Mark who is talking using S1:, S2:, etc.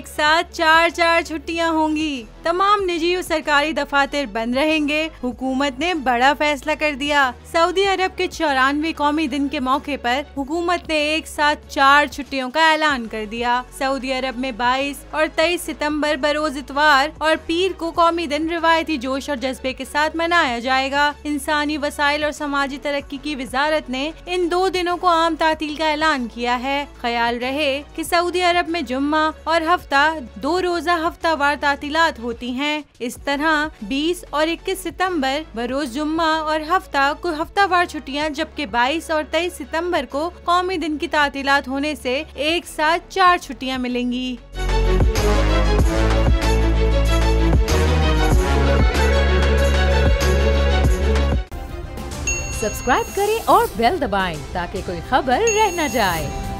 S1: एक साथ 4 छुट्टियां होंगी। तमाम निजी और सरकारी दफातर बंद रहेंगे। हुकूमत ने बड़ा फैसला कर दिया। सऊदी अरब के 94वें कौमी दिन के मौके पर हुकूमत ने एक साथ 4 छुट्टियों का ऐलान कर दिया। सऊदी अरब में 22 और 23 सितंबर बरोज इतवार और पीर को कौमी दिन रिवायती जोश और जज्बे के साथ मनाया जाएगा। इंसानी वसाइल और समाजी तरक्की की वजारत ने इन 2 दिनों को आम तातील का ऐलान किया है। ख्याल रहे कि सऊदी अरब में जुम्मा और हफ्ता 2 रोजा हफ्तावार तातीलात होती हैं। इस तरह 20 और 21 सितंबर बरोज जुम्मा और हफ्ता को हफ्तावार छुट्टियां, जबकि 22 और 23 सितंबर को कौमी दिन की तातीलात होने से एक साथ 4 छुट्टियां मिलेंगी।
S2: सब्सक्राइब करें और बेल दबाएं ताकि कोई खबर रह न जाए।